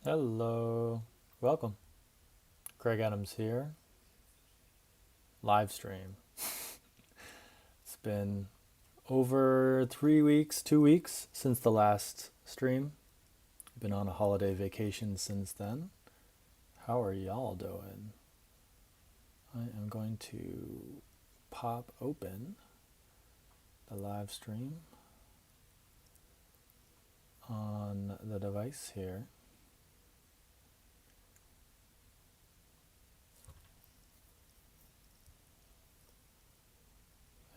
Hello, welcome. Craig Adams here. Live stream. It's been over 3 weeks, 2 weeks since the last stream. Been on a holiday vacation since then. How are y'all doing? I am going to pop open the live stream on the device here.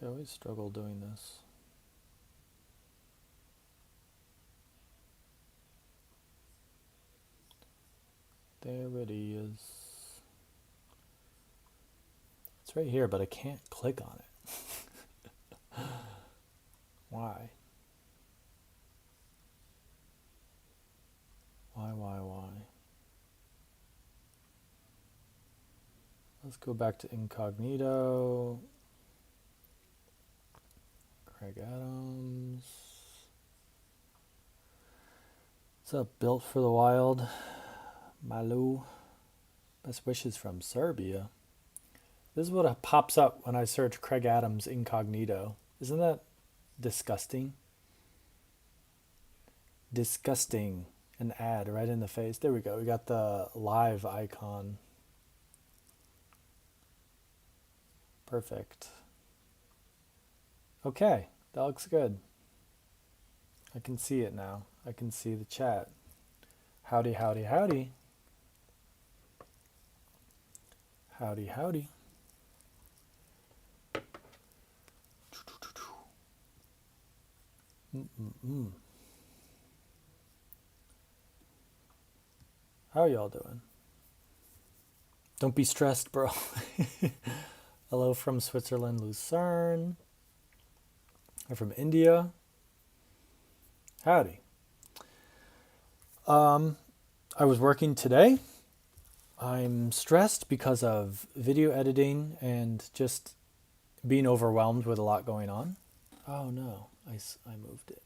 I always struggle doing this. There it is. It's right here, but I can't click on it. Why? Why? Let's go back to incognito. Craig Adams. What's up, Built for the Wild? Malu. Best wishes from Serbia. This is what pops up when I search Craig Adams incognito. Isn't that disgusting? Disgusting. An ad right in the face. There we go. We got the live icon. Perfect. Okay, that looks good. I can see it now. I can see the chat. Howdy, howdy, howdy. Howdy, howdy. How are y'all doing? Don't be stressed, bro. Hello from Switzerland, Lucerne. I'm from India. Howdy. I was working today. I'm stressed because of video editing and just being overwhelmed with a lot going on. Oh no, I moved it.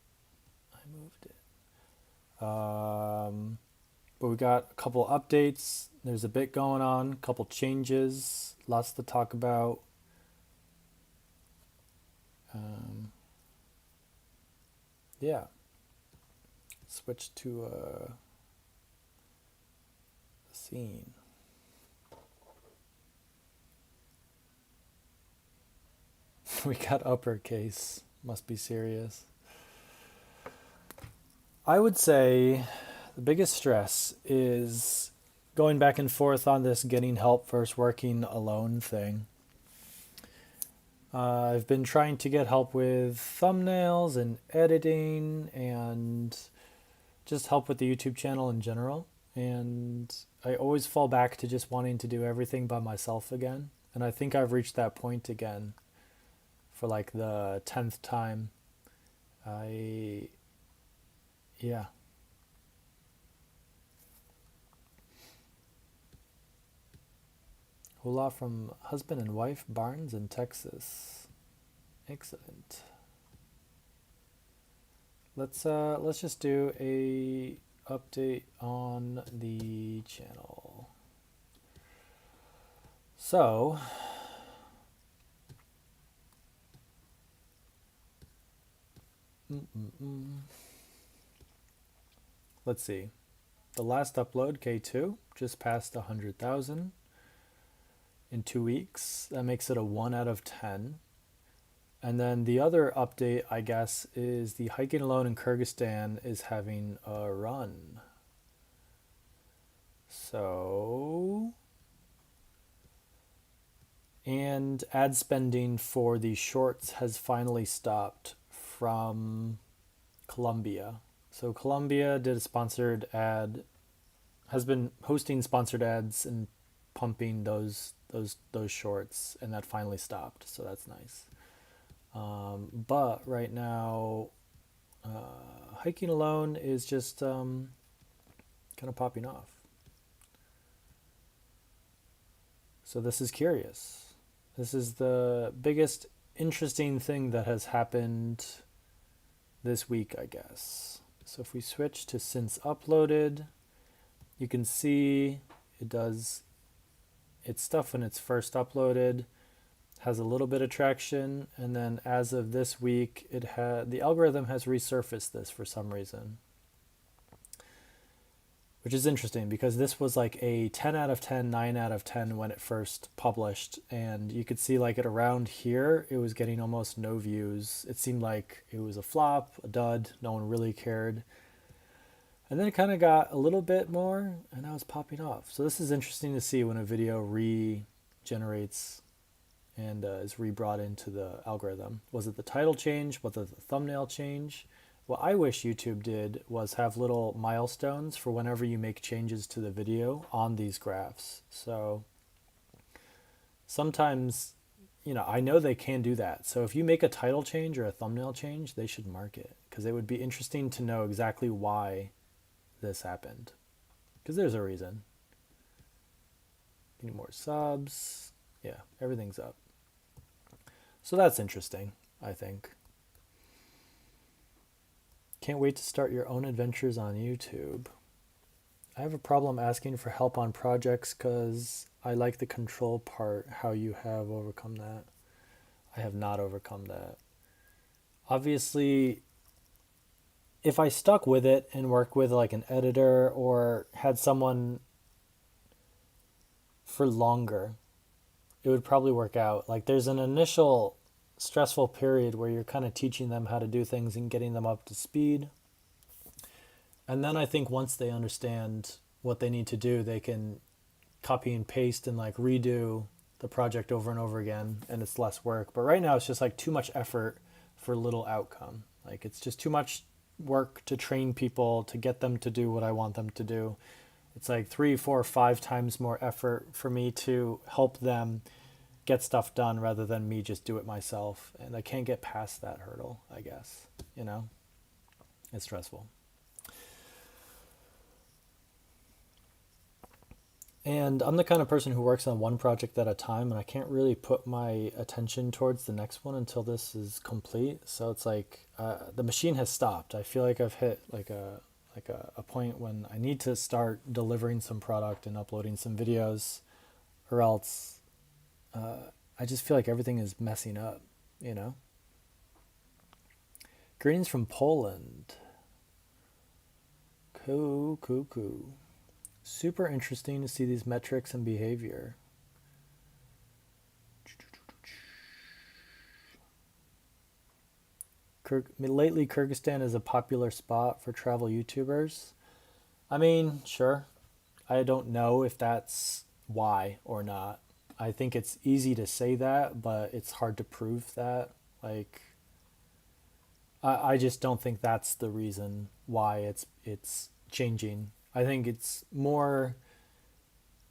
But we got a couple updates. There's a bit going on, a couple changes, lots to talk about. Yeah. Switch to a scene. We got uppercase. Must be serious. I would say the biggest stress is going back and forth on this getting help versus working alone thing. I've been trying to get help with thumbnails and editing and just help with the YouTube channel in general. And I always fall back to just wanting to do everything by myself again. And I think I've reached that point again for like the 10th time. Yeah. Hola from husband and wife Barnes in Texas. Excellent. Let's just do a update on the channel. So let's see. The last upload, K2, just passed 100,000 in 2 weeks. That makes it a 1 out of 10. And then the other update, I guess, is the Hiking Alone in Kyrgyzstan is having a run. So, and ad spending for the shorts has finally stopped from Colombia. So Colombia did a sponsored ad, has been hosting sponsored ads and pumping those shorts, and that finally stopped. So that's nice. But right now, Hiking Alone is just kind of popping off. So this is curious. This is the biggest interesting thing that has happened this week, I guess. So if we switch to since uploaded, You can see it does its stuff when it's first uploaded, has a little bit of traction, and then as of this week, the algorithm has resurfaced this for some reason, which is interesting because this was like a 10 out of 10, 9 out of 10 when it first published, and you could see like at around here, it was getting almost no views. It seemed like it was a flop, a dud, no one really cared. And then it kind of got a little bit more, and now it's popping off. So this is interesting to see when a video regenerates and is re-brought into the algorithm. Was it the title change? Was it the thumbnail change? What I wish YouTube did was have little milestones for whenever you make changes to the video on these graphs. So sometimes, I know they can do that. So if you make a title change or a thumbnail change, they should mark it, because it would be interesting to know exactly why this happened, because there's a reason. Need more subs. Yeah, everything's up. So that's interesting, I think. Can't wait to start your own adventures on YouTube. I have a problem asking for help on projects because I like the control part. How you have overcome that? I have not overcome that. Obviously, if I stuck with it and worked with like an editor or had someone for longer, it would probably work out. Like there's an initial stressful period where you're kind of teaching them how to do things and getting them up to speed. And then I think once they understand what they need to do, they can copy and paste and like redo the project over and over again, and it's less work. But right now it's just like too much effort for little outcome. Like it's just too much work to train people to get them to do what I want them to do. It's like 3, 4, 5 times more effort for me to help them get stuff done rather than me just do it myself. And I can't get past that hurdle, I guess. It's stressful. And I'm the kind of person who works on one project at a time, and I can't really put my attention towards the next one until this is complete. So it's like the machine has stopped. I feel like I've hit like a point when I need to start delivering some product and uploading some videos, or else I just feel like everything is messing up, Greetings from Poland. Cool. Super interesting to see these metrics and behavior. Lately, Kyrgyzstan is a popular spot for travel YouTubers. I mean, sure. I don't know if that's why or not. I think it's easy to say that, but it's hard to prove that. Like, I just don't think that's the reason why it's changing. I think it's more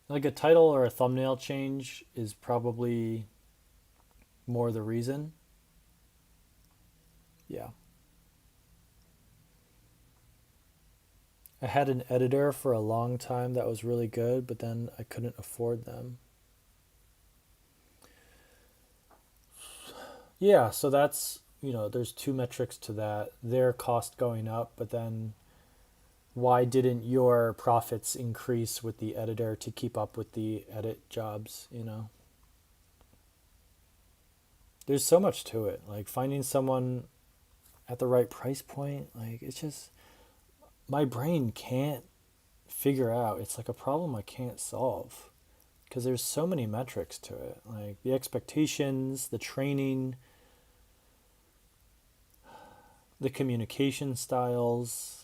like a title or a thumbnail change is probably more the reason. Yeah. I had an editor for a long time that was really good, but then I couldn't afford them. Yeah, so that's, there's 2 metrics to that. Their cost going up, but then why didn't your profits increase with the editor to keep up with the edit jobs, There's so much to it. Like finding someone at the right price point, like it's just, my brain can't figure out. It's like a problem I can't solve because there's so many metrics to it. Like the expectations, the training, the communication styles,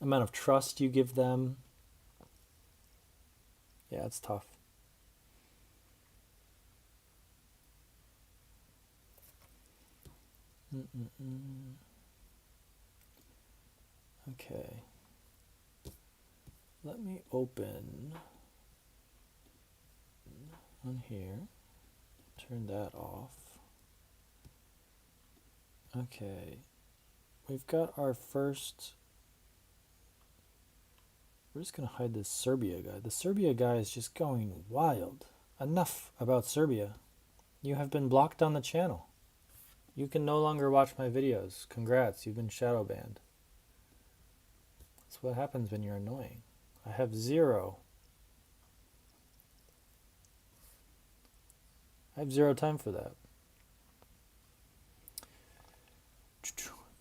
amount of trust you give them. Yeah, it's tough. Okay. Let me open on here. Turn that off. Okay. We've got our first. We're just going to hide this Serbia guy. The Serbia guy is just going wild. Enough about Serbia. You have been blocked on the channel. You can no longer watch my videos. Congrats, you've been shadow banned. what happens when you're annoying. I have 0. I have 0 time for that.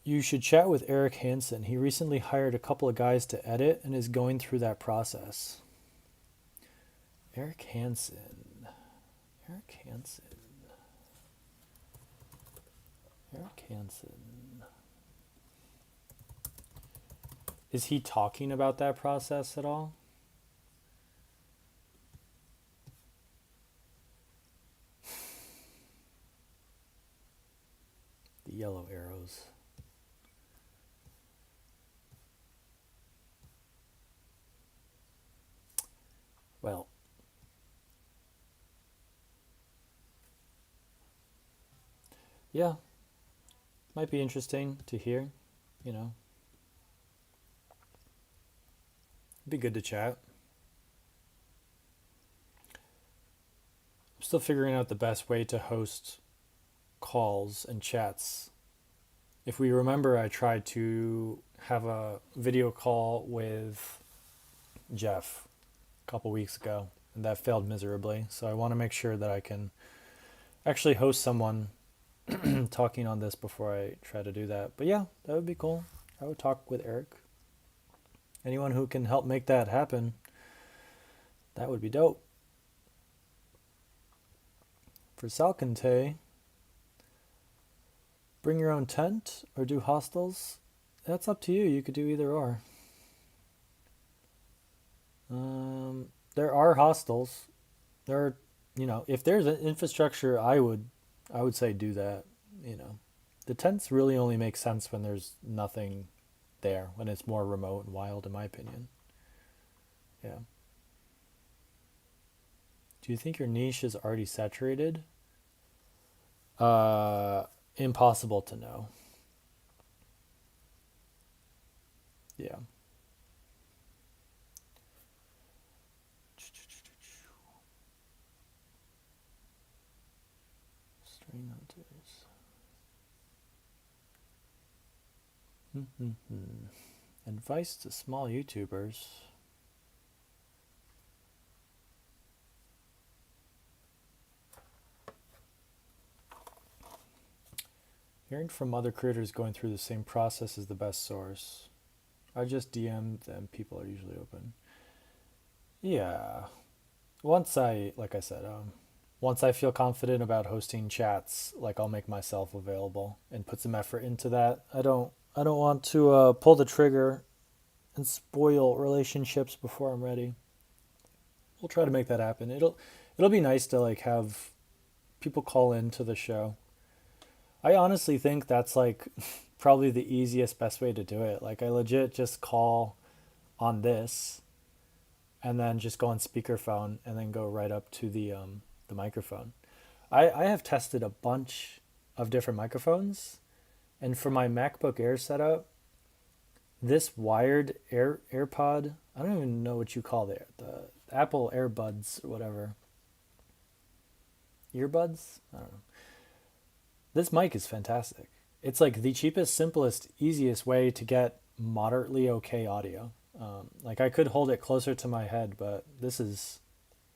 You should chat with Eric Hansen. He recently hired a couple of guys to edit and is going through that process. Eric Hansen. Eric Hansen. Eric Hansen. Is he talking about that process at all? The yellow arrows. Well, yeah, might be interesting to hear, you know. It'd be good to chat. I'm still figuring out the best way to host calls and chats. If we remember, I tried to have a video call with Jeff a couple weeks ago, and that failed miserably. So I want to make sure that I can actually host someone talking on this before I try to do that. But yeah, that would be cool. I would talk with Eric. Anyone who can help make that happen, that would be dope. For Salcante, bring your own tent or do hostels. That's up to you. You could do either or. There are hostels. There are, if there's an infrastructure, I would say do that. The tents really only make sense when there's nothing there, when it's more remote and wild, in my opinion. Yeah. Do you think your niche is already saturated? Impossible to know. Yeah. String hunters. Advice to small YouTubers. Hearing from other creators going through the same process is the best source. I just DM them, people are usually open. Yeah. Once I feel confident about hosting chats, I'll make myself available and put some effort into that. I don't want to pull the trigger and spoil relationships before I'm ready. We'll try to make that happen. It'll be nice to have people call into the show. I honestly think that's probably the easiest, best way to do it. I legit just call on this and then just go on speakerphone and then go right up to the microphone. I have tested a bunch of different microphones, and for my MacBook Air setup, this wired AirPod, I don't even know what you call it, the Apple AirBuds or whatever. Earbuds? I don't know. This mic is fantastic. It's the cheapest, simplest, easiest way to get moderately okay audio. I could hold it closer to my head, but this is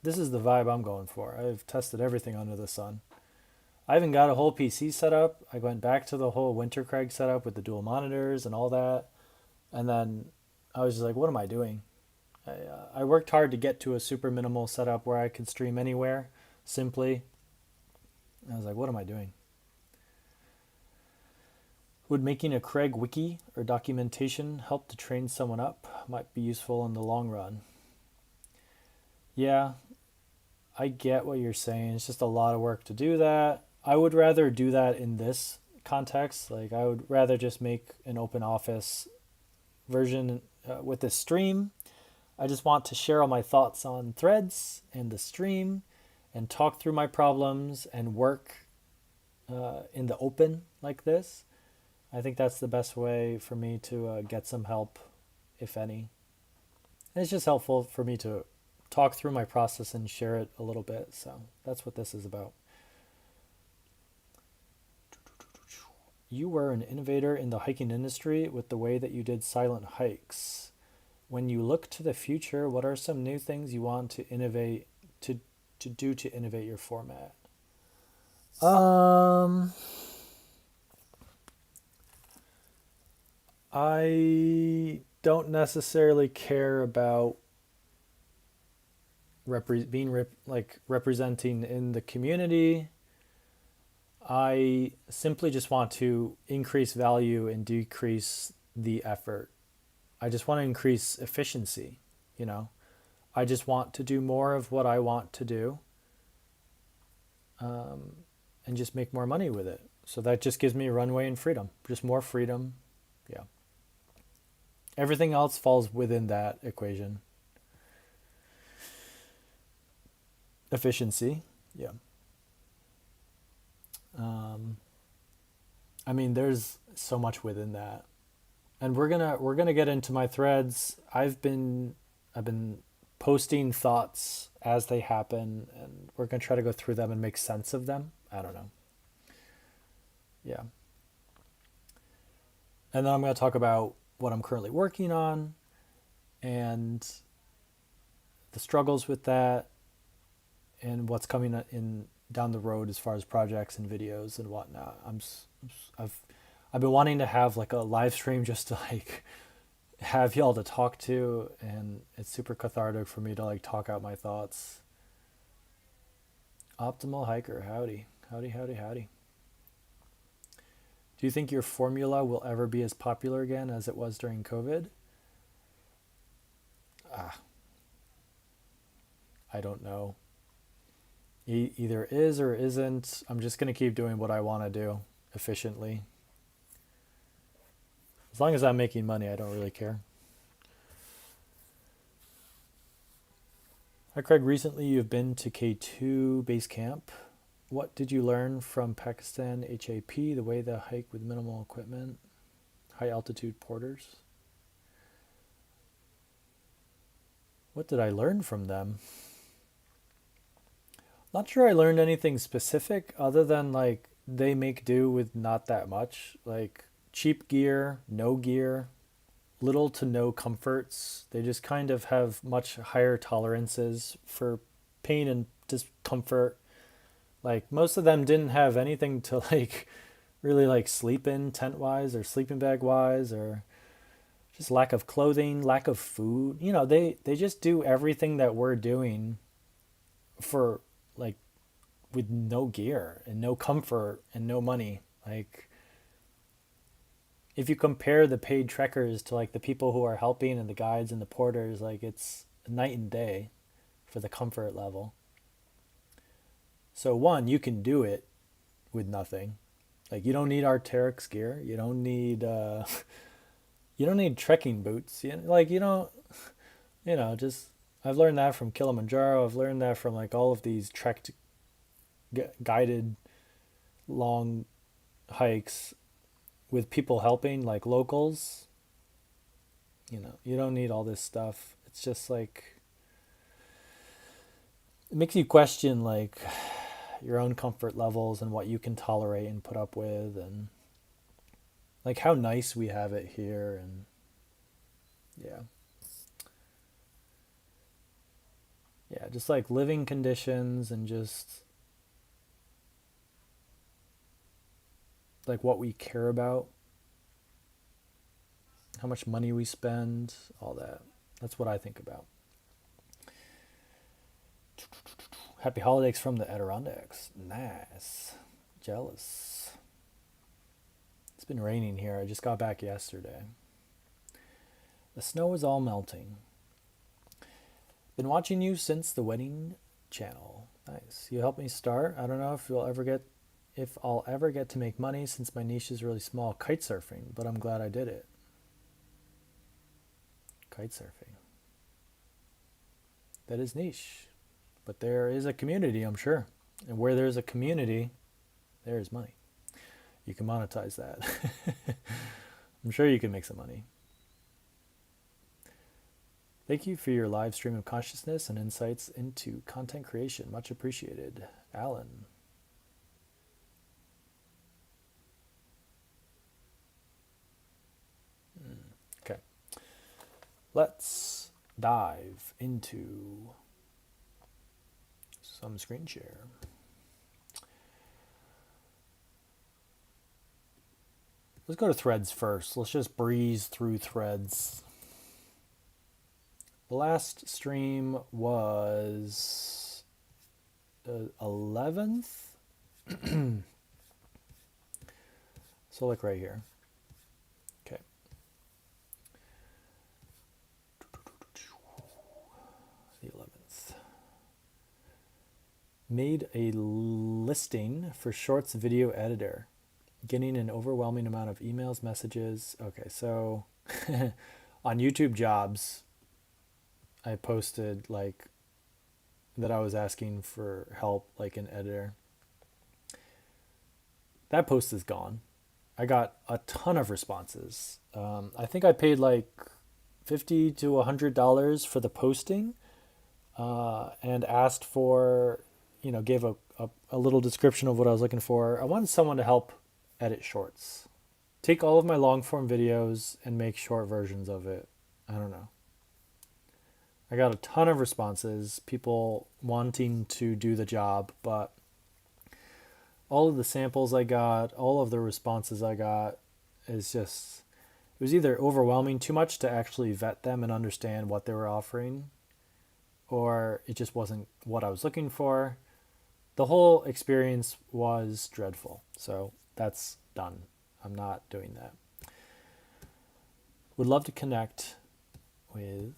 the vibe I'm going for. I've tested everything under the sun. I even got a whole PC set up. I went back to the whole Wintercraig setup with the dual monitors and all that. And then I was just what am I doing? I worked hard to get to a super minimal setup where I could stream anywhere, simply. I was what am I doing? Would making a Craig wiki or documentation help to train someone up? Might be useful in the long run. Yeah, I get what you're saying. It's just a lot of work to do that. I would rather do that in this context. I would rather just make an open office version with this stream. I just want to share all my thoughts on threads and the stream and talk through my problems and work in the open like this. I think that's the best way for me to get some help, if any. And it's just helpful for me to talk through my process and share it a little bit. So that's what this is about. You were an innovator in the hiking industry with the way that you did silent hikes. when you look to the future, what are some new things you want to innovate to do to innovate your format? I don't necessarily care about representing in the community. I simply just want to increase value and decrease the effort. I just want to increase efficiency, you know. I just want to do more of what I want to do, and just make more money with it. So that just gives me runway and freedom, just more freedom. Yeah. Everything else falls within that equation. Efficiency. Yeah. I mean, there's so much within that, and we're gonna get into my threads. I've been posting thoughts as they happen, and we're gonna try to go through them and make sense of them. I don't know. Yeah, and then I'm gonna talk about what I'm currently working on and the struggles with that, and what's coming in down the road as far as projects and videos and whatnot. I've I've been wanting to have like a live stream just to like have y'all to talk to, and it's super cathartic for me to like talk out my thoughts. Optimal hiker, howdy, howdy, howdy, howdy. Do you think your formula will ever be as popular again as it was during COVID? Ah, I don't know. Either is or isn't. I'm just going to keep doing what I want to do efficiently. As long as I'm making money, I don't really care. Hi, Craig. Recently, you've been to K2 base camp. What did you learn from Pakistan HAP, the way they hike with minimal equipment, high altitude porters? What did I learn from them? Not sure I learned anything specific other than like they make do with not that much. Like cheap gear, no gear, little to no comforts. They just kind of have much higher tolerances for pain and discomfort. Like most of them didn't have anything to like really like sleep in tent wise or sleeping bag wise, or just lack of clothing, lack of food. You know, they just do everything that we're doing for like with no gear and no comfort and no money. Like if you compare the paid trekkers to like the people who are helping and the guides and the porters, like it's night and day for the comfort level. So one, you can do it with nothing. Like you don't need Arc'teryx gear. You don't need trekking boots. Like you don't, just I've learned that from Kilimanjaro. I've learned that from like all of these guided long hikes with people helping, like locals. You don't need all this stuff. It's just like it makes you question like your own comfort levels and what you can tolerate and put up with, and like how nice we have it here. And yeah, just like living conditions and just like what we care about, how much money we spend, all that. That's what I think about. Happy holidays from the Adirondacks. Nice. Jealous. It's been raining here. I just got back yesterday. The snow is all melting. Been watching you since the wedding channel. Nice. You helped me start. I don't know if I'll ever get to make money since my niche is really small, kite surfing, but I'm glad I did it. Kite surfing. That is niche. But there is a community, I'm sure. And where there's a community, there is money. You can monetize that. I'm sure you can make some money. Thank you for your live stream of consciousness and insights into content creation. Much appreciated. Alan. Okay. let's dive into some screen share. Let's go to threads first. Let's just breeze through threads. The last stream was the 11th. So like right here. Okay. The 11th. Made a listing for Shorts video editor. Getting an overwhelming amount of emails, messages. Okay, so on YouTube Jobs, I posted like that I was asking for help, like an editor. That post is gone. I got a ton of responses. I think I paid like $50 to $100 for the posting, and asked for, gave a little description of what I was looking for. I wanted someone to help edit shorts. Take all of my long form videos and make short versions of it. I don't know. I got a ton of responses, people wanting to do the job, but all of the samples I got, all of the responses I got is just, it was either overwhelming, too much to actually vet them and understand what they were offering, or it just wasn't what I was looking for. The whole experience was dreadful. So that's done. I'm not doing that. Would love to connect with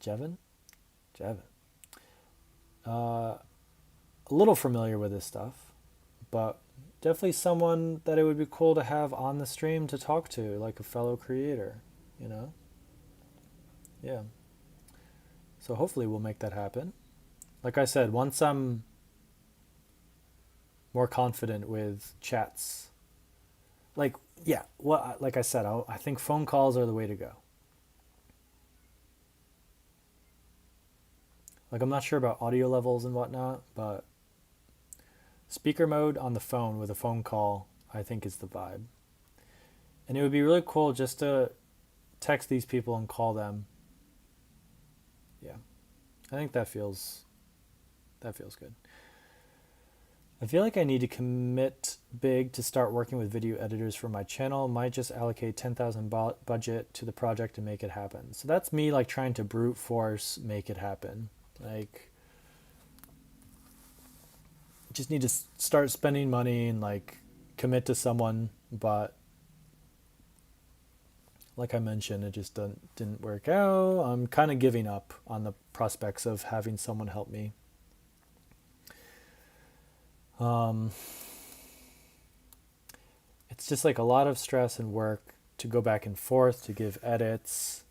Jevin. A little familiar with this stuff, but definitely someone that it would be cool to have on the stream to talk to, like a fellow creator, Yeah. So hopefully we'll make that happen. Like I said, once I'm more confident with chats, like I said, I think phone calls are the way to go. Like, I'm not sure about audio levels and whatnot, but speaker mode on the phone with a phone call, I think, is the vibe. And it would be really cool just to text these people and call them. Yeah, I think that feels good. I feel like I need to commit big to start working with video editors for my channel. Might just allocate $10,000 budget to the project to make it happen. So that's me like trying to brute force make it happen. Like, just need to start spending money and like commit to someone, but like I mentioned, it just didn't work out. I'm kind of giving up on the prospects of having someone help me. It's just like a lot of stress and work to go back and forth to give edits,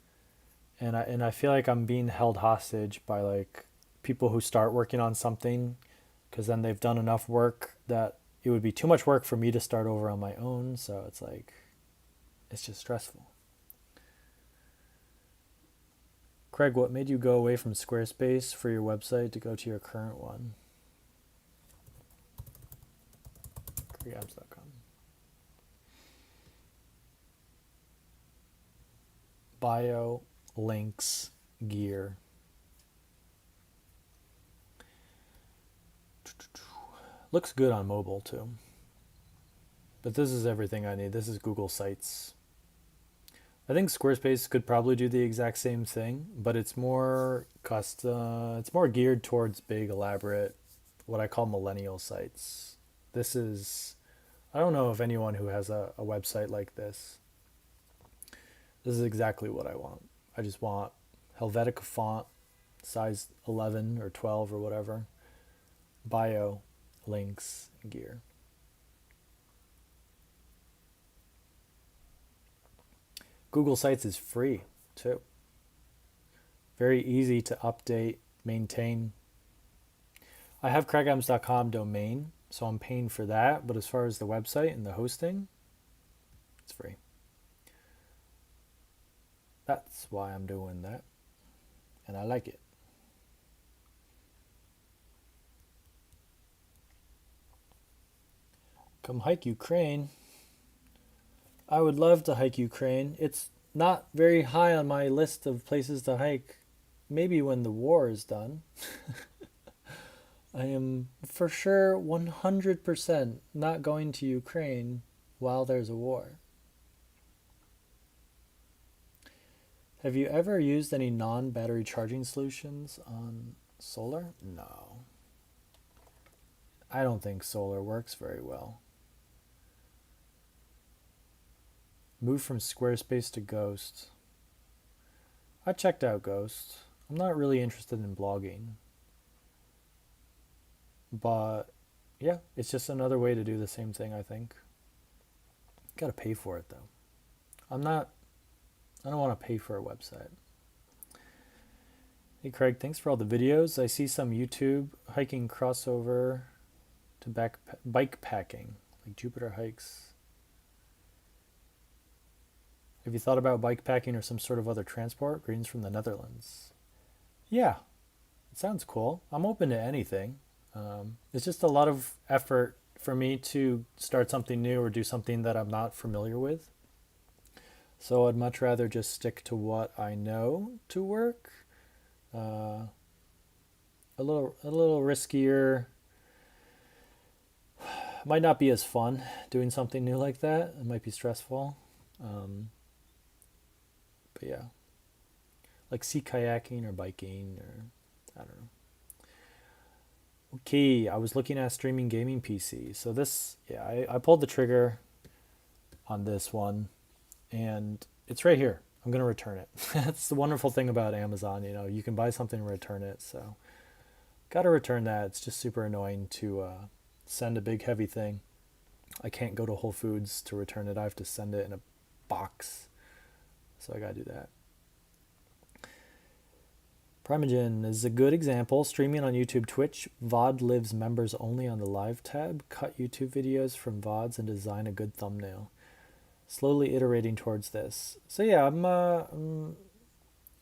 and I feel like I'm being held hostage by like people who start working on something because then they've done enough work that it would be too much work for me to start over on my own. So it's like, it's just stressful. Craig, what made you go away from Squarespace for your website to go to your current one? CraigAbs.com. Bio, links, gear. Looks good on mobile too. But this is everything I need. This is Google Sites. I think Squarespace could probably do the exact same thing, but it's more it's more geared towards big, elaborate, what I call millennial sites. This is, I don't know of anyone who has a website like this. This is exactly what I want. I just want Helvetica font, size 11 or 12 or whatever, bio, links, and gear. Google Sites is free too. Very easy to update, maintain. I have CraigAbs.com domain, so I'm paying for that, but as far as the website and the hosting, it's free. That's why I'm doing that, and I like it. Come hike Ukraine. I would love to hike Ukraine. It's not very high on my list of places to hike. Maybe when the war is done. I am for sure 100% not going to Ukraine while there's a war. Have you ever used any non-battery charging solutions on solar? No. I don't think solar works very well. Move from Squarespace to Ghost. I checked out Ghost. I'm not really interested in blogging. But yeah, it's just another way to do the same thing, I think. Gotta pay for it though. I don't want to pay for a website. Hey Craig, thanks for all the videos. I see some YouTube hiking crossover to bike packing, like Jupiter hikes. Have you thought about bike packing or some sort of other transport? Greetings from the Netherlands. Yeah, it sounds cool. I'm open to anything. It's just a lot of effort for me to start something new or do something that I'm not familiar with. So I'd much rather just stick to what I know to work. A little riskier. Might not be as fun doing something new like that. It might be stressful. But yeah, like sea kayaking or biking or I don't know. Okay, I was looking at streaming gaming PC. So this, yeah, I pulled the trigger on this one and it's right here. I'm going to return it. That's the wonderful thing about Amazon. You know, you can buy something and return it. So got to return that. It's just super annoying to send a big heavy thing. I can't go to Whole Foods to return it. I have to send it in a box. So I got to do that. Primogen is a good example. Streaming on YouTube, Twitch, VOD lives members only on the live tab. Cut YouTube videos from VODs and design a good thumbnail. Slowly iterating towards this. So yeah, I'm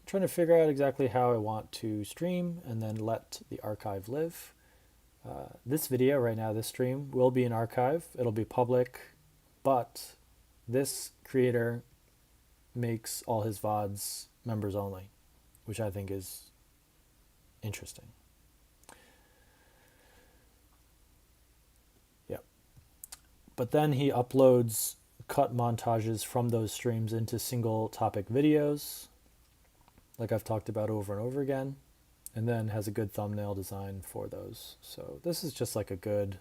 trying to figure out exactly how I want to stream and then let the archive live. This video right now, this stream, will be an archive. It'll be public, but this creator makes all his VODs members only, which I think is interesting. Yeah. But then he uploads cut montages from those streams into single topic videos, like I've talked about over and over again, and then has a good thumbnail design for those. So this is just like a good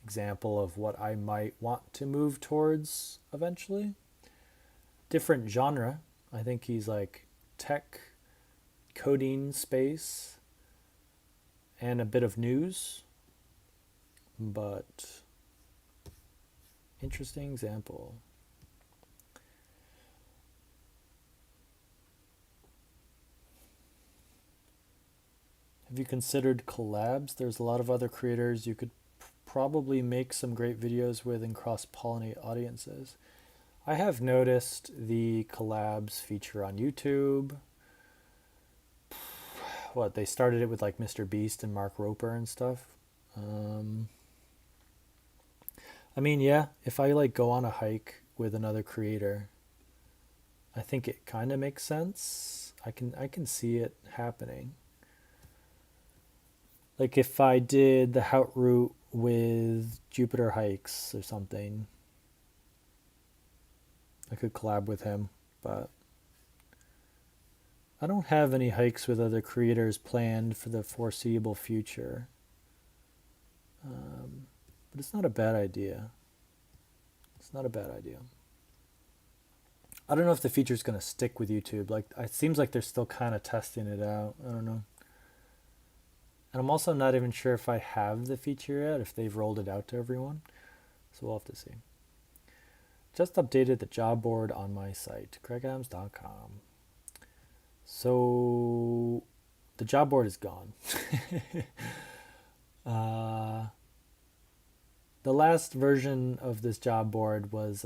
example of what I might want to move towards eventually. Different genre. I think he's like tech, coding space, and a bit of news, but interesting example. Have you considered collabs? There's a lot of other creators you could probably make some great videos with and cross-pollinate audiences. I have noticed the collabs feature on YouTube. What, they started it with like Mr. Beast and Mark Roper and stuff. I mean, yeah, if I like go on a hike with another creator, I think it kind of makes sense. I can see it happening. Like if I did the Haute Route with Jupiter Hikes or something, I could collab with him, but I don't have any hikes with other creators planned for the foreseeable future. But it's not a bad idea. It's not a bad idea. I don't know if the feature is going to stick with YouTube. Like, it seems like they're still kind of testing it out. I don't know. And I'm also not even sure if I have the feature yet, if they've rolled it out to everyone. So we'll have to see. Just updated the job board on my site, craigadams.com. So the job board is gone. The last version of this job board was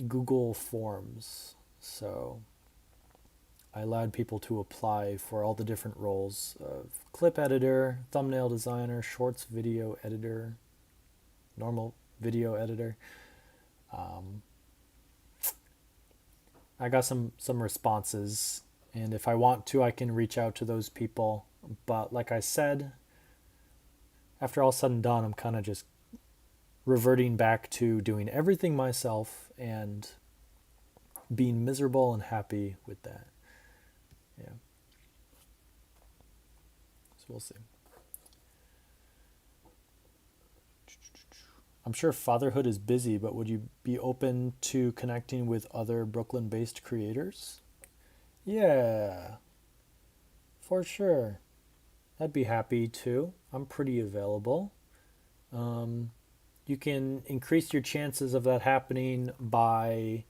Google Forms. So I allowed people to apply for all the different roles of clip editor, thumbnail designer, shorts video editor, normal video editor. I got some responses, and if I want to, I can reach out to those people. But like I said, after all said and done, I'm kind of just reverting back to doing everything myself and being miserable and happy with that. Yeah. So we'll see. I'm sure fatherhood is busy, but would you be open to connecting with other Brooklyn-based creators? Yeah, for sure. I'd be happy to. I'm pretty available. Um, you can increase your chances of that happening by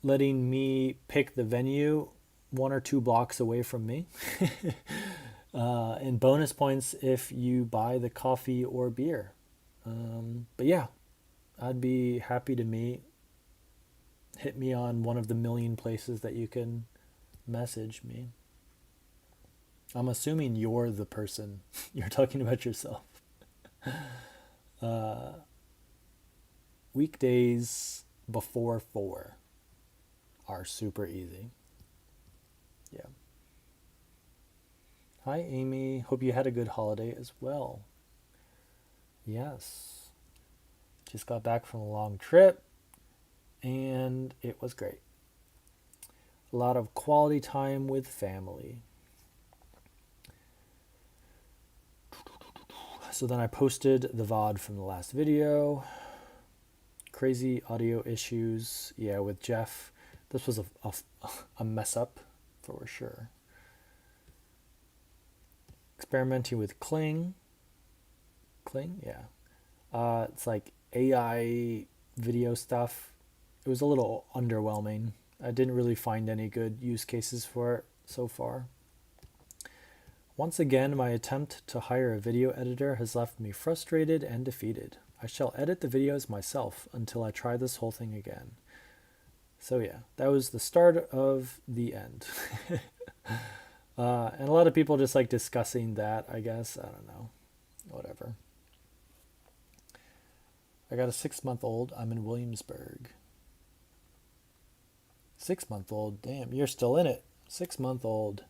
letting me pick the venue 1 or 2 blocks away from me. And bonus points if you buy the coffee or beer. But yeah, I'd be happy to meet. Hit me on one of the million places that you can message me. I'm assuming you're the person. You're talking about yourself. Weekdays before 4 are super easy. Yeah. Hi, Amy. Hope you had a good holiday as well. Yes. Just got back from a long trip, and it was great. A lot of quality time with family. So then I posted the VOD from the last video. Crazy audio issues. Yeah, with Jeff. This was a mess up for sure. Experimenting with Kling. Kling? Yeah. It's like AI video stuff. It was a little underwhelming. I didn't really find any good use cases for it so far. Once again, my attempt to hire a video editor has left me frustrated and defeated. I shall edit the videos myself until I try this whole thing again. So yeah, that was the start of the end. And a lot of people just like discussing that, I guess. I don't know. Whatever. I got a 6-month-old. I'm in Williamsburg. 6-month-old? Damn, you're still in it. 6-month-old.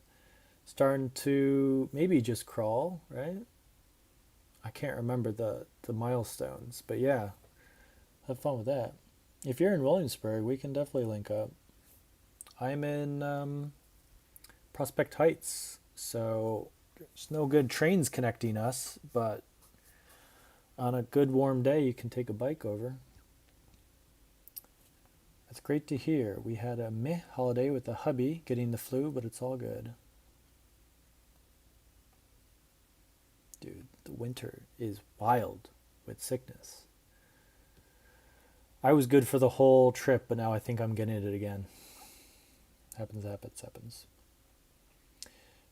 Starting to maybe just crawl, right? I can't remember the milestones, but yeah, have fun with that. If you're in Williamsburg, we can definitely link up. I'm in Prospect Heights, so there's no good trains connecting us, but on a good warm day, you can take a bike over. That's great to hear. We had a meh holiday with the hubby getting the flu, but it's all good. Dude, the winter is wild with sickness. I was good for the whole trip, but now I think I'm getting it again. Happens.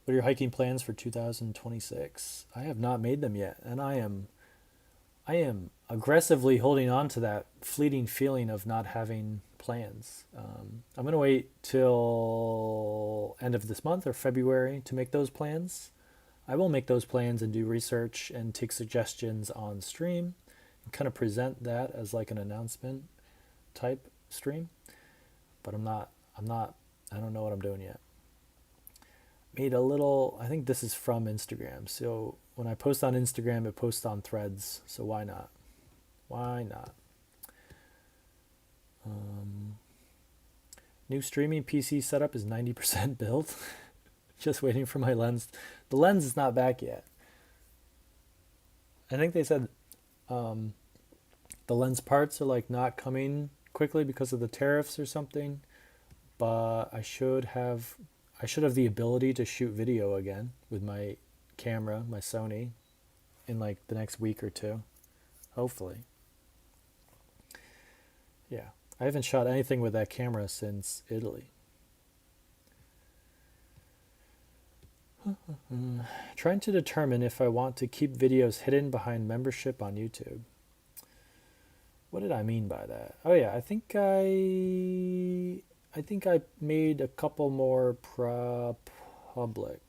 What are your hiking plans for 2026? I have not made them yet, and I am aggressively holding on to that fleeting feeling of not having plans. I'm going to wait till end of this month or February to make those plans. I will make those plans and do research and take suggestions on stream and kind of present that as like an announcement type stream. But I don't know what I'm doing yet. Made a little, I think this is from Instagram. So when I post on Instagram, it posts on Threads. So why not? Why not? New streaming PC setup is 90% built. Just waiting for my lens. The lens is not back yet. I think they said the lens parts are like not coming quickly because of the tariffs or something. But I should have the ability to shoot video again with my camera, my Sony, in like the next week or two. Hopefully. Yeah. I haven't shot anything with that camera since Italy. Trying to determine if I want to keep videos hidden behind membership on YouTube. What did I mean by that? Oh yeah, I think I made a couple more public.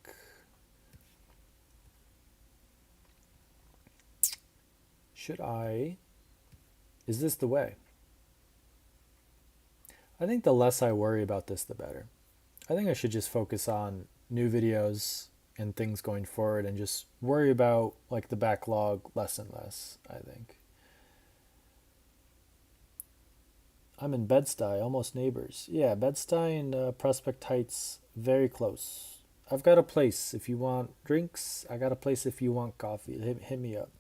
Should I? Is this the way? I think the less I worry about this, the better. I think I should just focus on new videos and things going forward and just worry about like the backlog less and less, I think. I'm in Bed-Stuy, almost neighbors. Yeah, Bed-Stuy and Prospect Heights, very close. I've got a place if you want drinks. I got a place if you want coffee. Hit me up.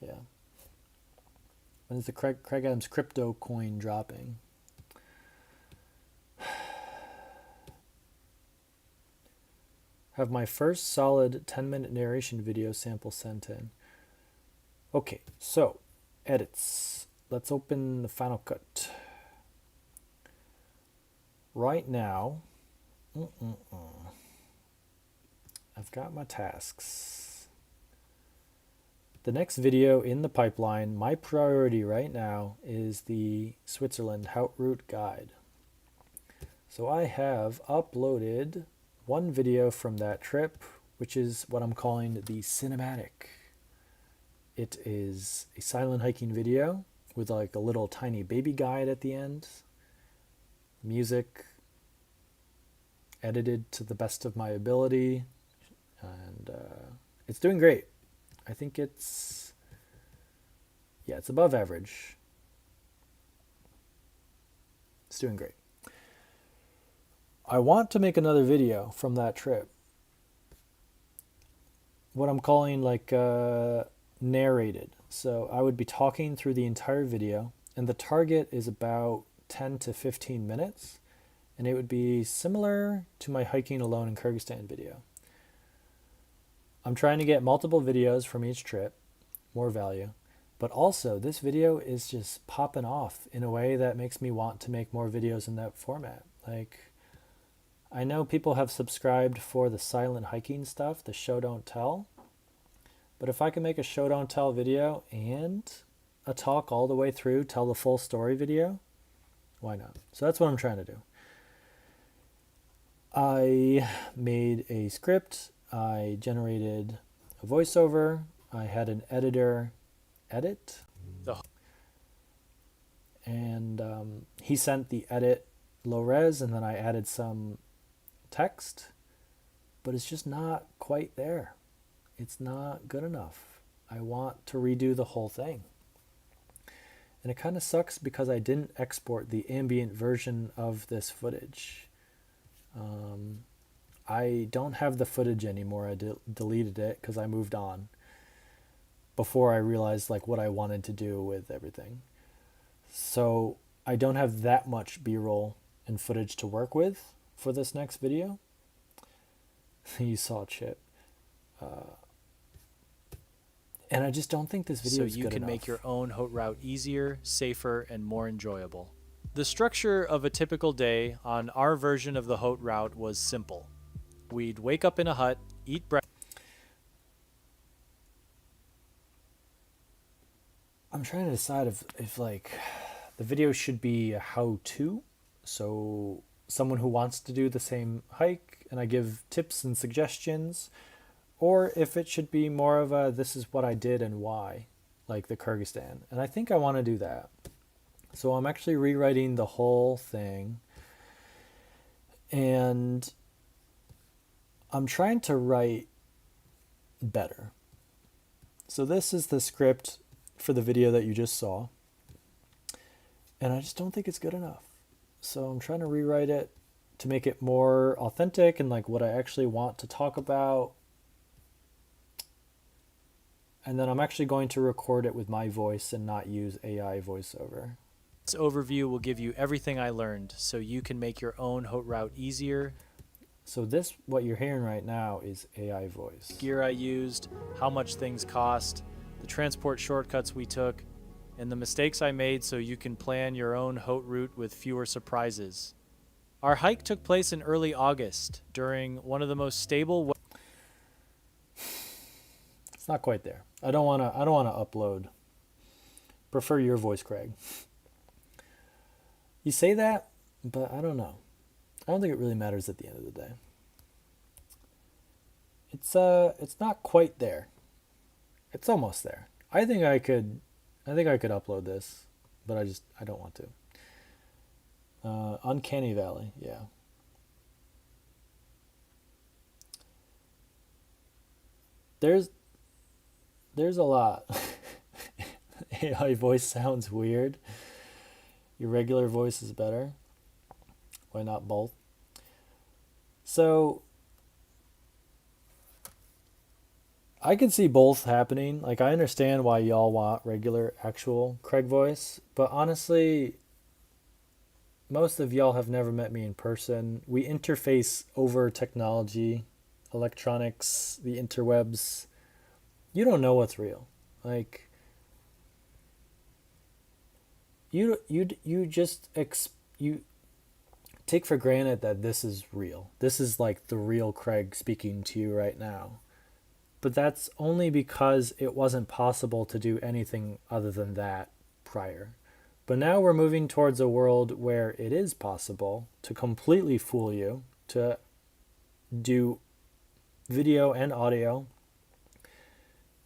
Yeah. When is the Craig Adams crypto coin dropping? Have my first solid 10-minute narration video sample sent in. Okay, so edits. Let's open the Final Cut. Right now, I've got my tasks. The next video in the pipeline, my priority right now is the Switzerland Haute Route guide. So I have uploaded one video from that trip, which is what I'm calling the cinematic. It is a silent hiking video with like a little tiny baby guide at the end, music edited to the best of my ability, and it's doing great. I think it's above average. It's doing great. I want to make another video from that trip. What I'm calling like narrated. So I would be talking through the entire video, and the target is about 10 to 15 minutes, and it would be similar to my hiking alone in Kyrgyzstan video. I'm trying to get multiple videos from each trip, more value, but also this video is just popping off in a way that makes me want to make more videos in that format. Like, I know people have subscribed for the silent hiking stuff, the show don't tell, but if I can make a show don't tell video and a talk all the way through, tell the full story video, why not? So that's what I'm trying to do. I made a script, I generated a voiceover, I had an editor edit, and he sent the edit low res, and then I added some text, but it's just not quite there. It's not good enough. I want to redo the whole thing. And it kind of sucks because I didn't export the ambient version of this footage. I don't have the footage anymore. I deleted it because I moved on before I realized like what I wanted to do with everything. So I don't have that much B-roll and footage to work with for this next video. You saw Chip. And I just don't think this video is good enough. So you can make your own Haute Route easier, safer, and more enjoyable. The structure of a typical day on our version of the Haute Route was simple. We'd wake up in a hut, eat breakfast. I'm trying to decide if like the video should be a how-to, so someone who wants to do the same hike and I give tips and suggestions, or if it should be more of a this is what I did and why, like the Kyrgyzstan. And I think I want to do that. So I'm actually rewriting the whole thing, and I'm trying to write better. So this is the script for the video that you just saw, and I just don't think it's good enough. So I'm trying to rewrite it to make it more authentic and like what I actually want to talk about. And then I'm actually going to record it with my voice and not use AI voiceover. This overview will give you everything I learned so you can make your own Haute Route easier. So this, what you're hearing right now, is AI voice. Gear I used, how much things cost, the transport shortcuts we took, and the mistakes I made so you can plan your own Haute Route with fewer surprises. Our hike took place in early August during one of the most stable. It's not quite there. I don't want to upload. Prefer your voice, Craig. You say that, but I don't know. I don't think it really matters at the end of the day. It's not quite there. It's almost there. I think I could upload this, but I don't want to. Uncanny Valley, yeah. There's there's a lot. AI voice sounds weird. Your regular voice is better. Why not both? So I can see both happening. Like I understand why y'all want regular actual Craig voice, but honestly, most of y'all have never met me in person. We interface over technology, electronics, the interwebs. You don't know what's real. Like you just you take for granted that this is real. This is like the real Craig speaking to you right now. But that's only because it wasn't possible to do anything other than that prior. But now we're moving towards a world where it is possible to completely fool you, to do video and audio,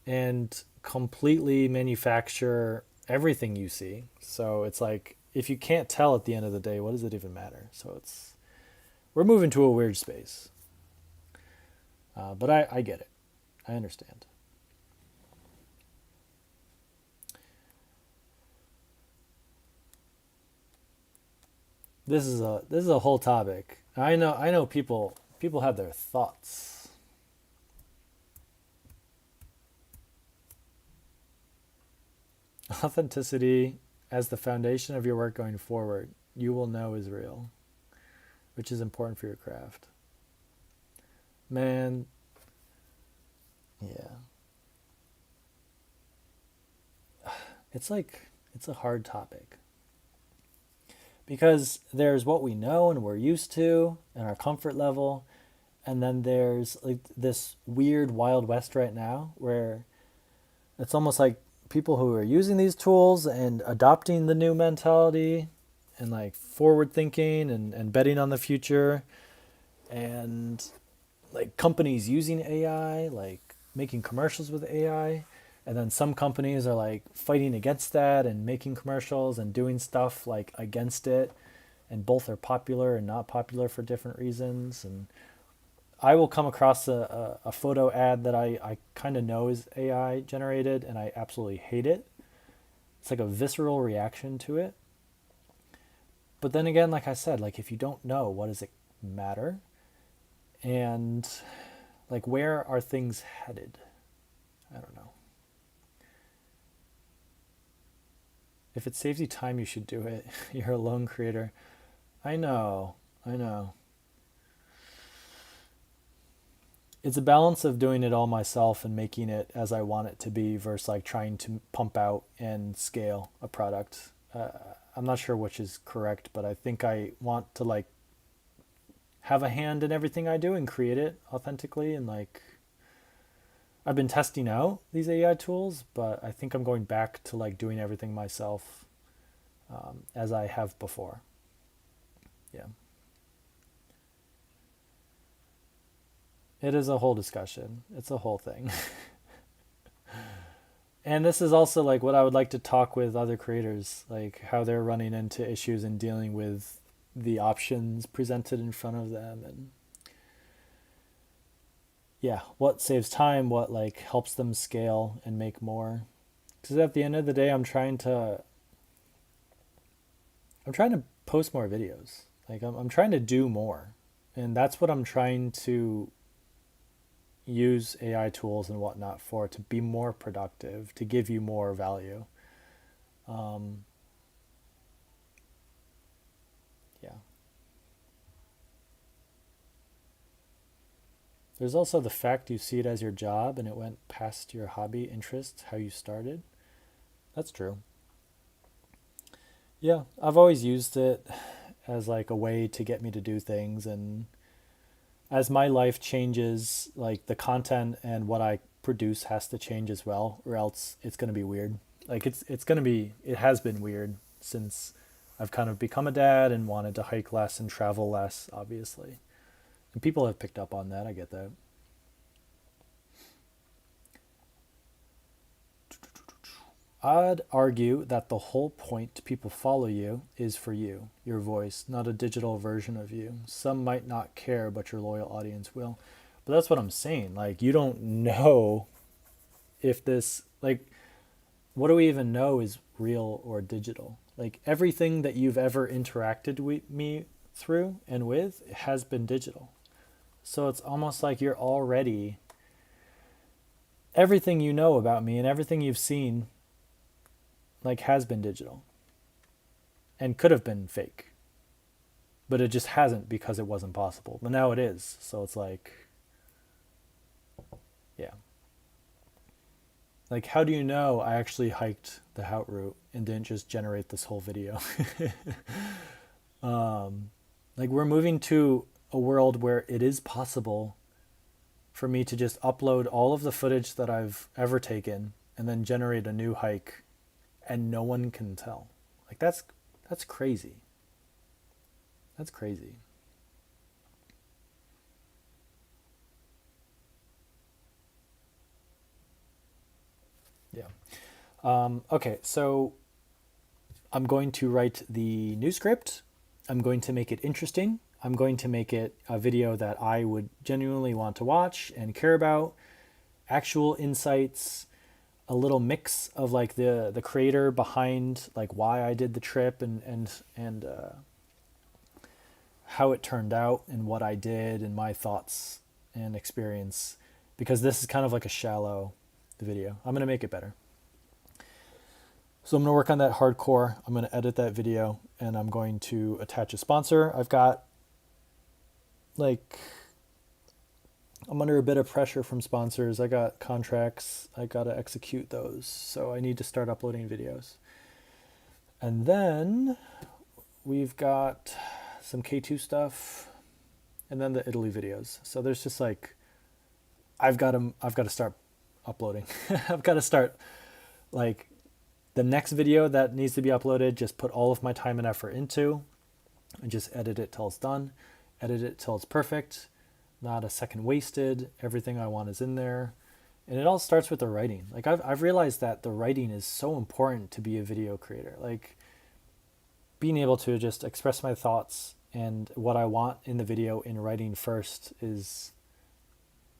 and completely manufacture everything you see. So it's like, if you can't tell at the end of the day, what does it even matter? So we're moving to a weird space. But I get it. I understand. This is a whole topic. I know people have their thoughts. Authenticity as the foundation of your work going forward, you will know is real, which is important for your craft. Man, yeah. It's a hard topic. Because there's what we know and we're used to and our comfort level, and then there's like this weird Wild West right now where it's almost like people who are using these tools and adopting the new mentality and like forward thinking and betting on the future, and like companies using AI, like making commercials with AI, and then some companies are like fighting against that and making commercials and doing stuff like against it, and both are popular and not popular for different reasons. And I will come across a photo ad that I kind of know is AI generated, and I absolutely hate it. It's like a visceral reaction to it. But then again, like I said, like if you don't know, what does it matter? And like, where are things headed? I don't know. If it saves you time, you should do it. You're a lone creator. I know. It's a balance of doing it all myself and making it as I want it to be versus like trying to pump out and scale a product. I'm not sure which is correct, but I think I want to like have a hand in everything I do and create it authentically. And like, I've been testing out these AI tools, but I think I'm going back to like doing everything myself, as I have before. Yeah. It is a whole discussion. It's a whole thing. And this is also like what I would like to talk with other creators, like how they're running into issues and dealing with the options presented in front of them, and yeah, what saves time, what like helps them scale and make more. Because at the end of the day, I'm trying to post more videos. Like I'm trying to do more, and that's what I'm trying to use AI tools and whatnot for, to be more productive, to give you more value. Um, yeah. There's also the fact you see it as your job and it went past your hobby interest, how you started. That's true. Yeah, I've always used it as like a way to get me to do things, and as my life changes, like the content and what I produce has to change as well, or else it's going to be weird. Like it has been weird since I've kind of become a dad and wanted to hike less and travel less, obviously. And people have picked up on that. I get that. I'd argue that the whole point people follow you is for you, your voice, not a digital version of you. Some might not care, but your loyal audience will. But that's what I'm saying. Like, you don't know if this, like, what do we even know is real or digital? Like, everything that you've ever interacted with me through and with has been digital. So it's almost like you're already, everything you know about me and everything you've seen, like, has been digital and could have been fake, but it just hasn't because it wasn't possible. But now it is. So it's like, yeah. Like, how do you know I actually hiked the Haute Route and didn't just generate this whole video? Like, we're moving to a world where it is possible for me to just upload all of the footage that I've ever taken and then generate a new hike and no one can tell. Like, that's crazy. That's crazy. Yeah. Okay, so I'm going to write the new script. I'm going to make it interesting. I'm going to make it a video that I would genuinely want to watch and care about. Actual insights, a little mix of like the creator behind like why I did the trip and how it turned out and what I did and my thoughts and experience, because this is kind of like a shallow video. I'm going to make it better. So I'm going to work on that hardcore. I'm going to edit that video and I'm going to attach a sponsor. I've got like, I'm under a bit of pressure from sponsors. I got contracts. I got to execute those. So I need to start uploading videos. And then we've got some K2 stuff and then the Italy videos. So there's just like, I've got to start uploading. I've got to start like the next video that needs to be uploaded, just put all of my time and effort into and just edit it till it's done, edit it till it's perfect, not a second wasted. Everything I want is in there. And it all starts with the writing. Like I've realized that the writing is so important to be a video creator. Like being able to just express my thoughts and what I want in the video in writing first is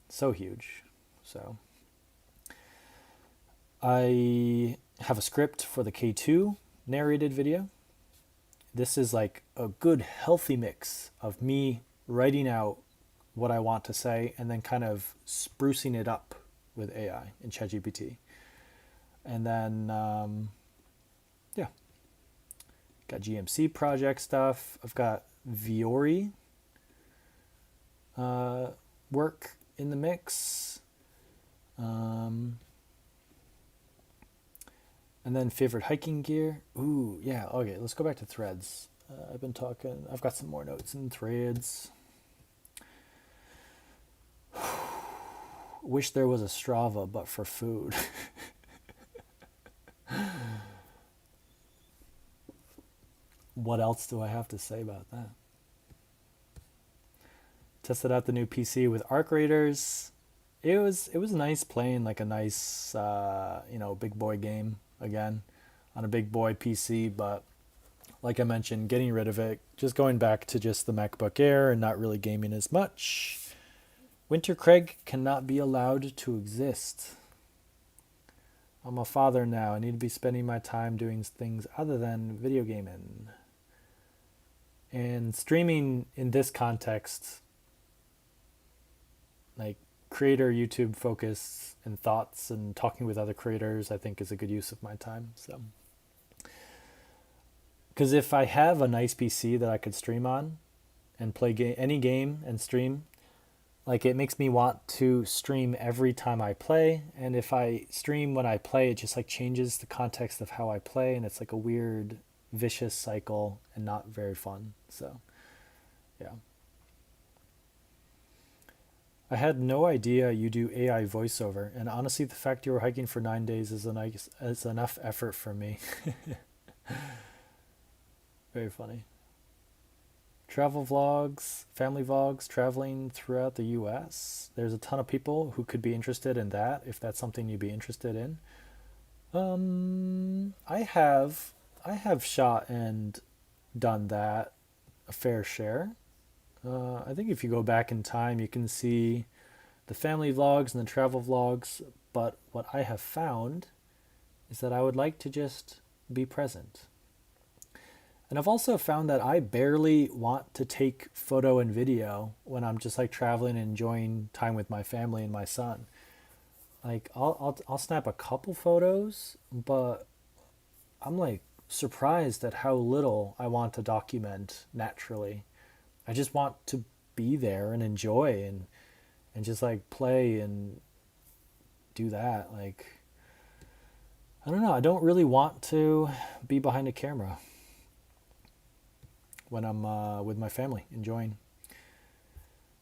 so huge. So I have a script for the K2 narrated video. This is like a good healthy mix of me writing out what I want to say and then kind of sprucing it up with AI in ChatGPT. And then, yeah, got GMC project stuff. I've got Viore work in the mix. And then favorite hiking gear. Ooh, yeah. Okay, let's go back to threads. I've got some more notes in threads. Wish there was a Strava, but for food. What else do I have to say about that? Tested out the new PC with Arc Raiders. It was nice playing like a nice, big boy game again on a big boy PC, but like I mentioned, getting rid of it, just going back to just the MacBook Air and not really gaming as much. Winter Craig cannot be allowed to exist. I'm a father now. I need to be spending my time doing things other than video gaming. And streaming in this context, like creator YouTube focus and thoughts and talking with other creators, I think is a good use of my time. So, because if I have a nice PC that I could stream on and play any game and stream, like it makes me want to stream every time I play. And if I stream when I play, it just like changes the context of how I play. And it's like a weird vicious cycle and not very fun. So, yeah. I had no idea you do AI voiceover, and honestly, the fact you were hiking for 9 days is enough effort for me. Very funny. Travel vlogs, family vlogs, traveling throughout the U.S. There's a ton of people who could be interested in that, if that's something you'd be interested in. I have shot and done that a fair share. I think if you go back in time, you can see the family vlogs and the travel vlogs. But what I have found is that I would like to just be present. And I've also found that I barely want to take photo and video when I'm just like traveling and enjoying time with my family and my son. Like I'll snap a couple photos, but I'm like surprised at how little I want to document naturally. I just want to be there and enjoy and just like play and do that. Like I don't know, I don't really want to be behind a camera when I'm with my family enjoying.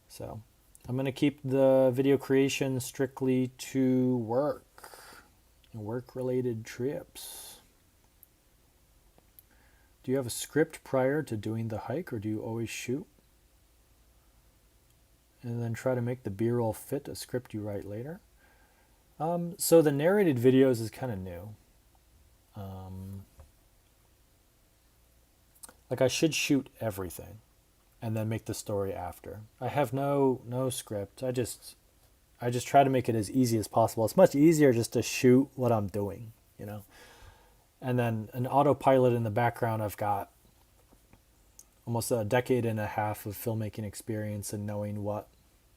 So I'm going to keep the video creation strictly to work related trips. Do you have a script prior to doing the hike, or do you always shoot and then try to make the B-roll fit a script you write later? So the narrated videos is kind of new. Like I should shoot everything and then make the story after. I have no script. I just try to make it as easy as possible. It's much easier just to shoot what I'm doing, you know. And then an autopilot in the background. I've got almost a decade and a half of filmmaking experience and knowing what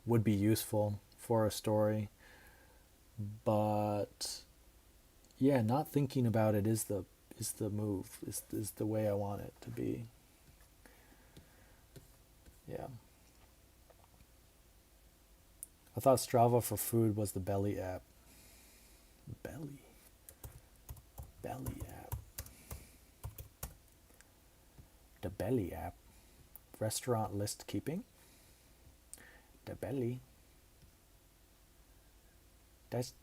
would be useful for a story. But yeah, not thinking about it is the move, is the way I want it to be. Yeah. I thought Strava for food was the Belly app. Belly app. The Belly app. Restaurant list keeping. The Belly. That's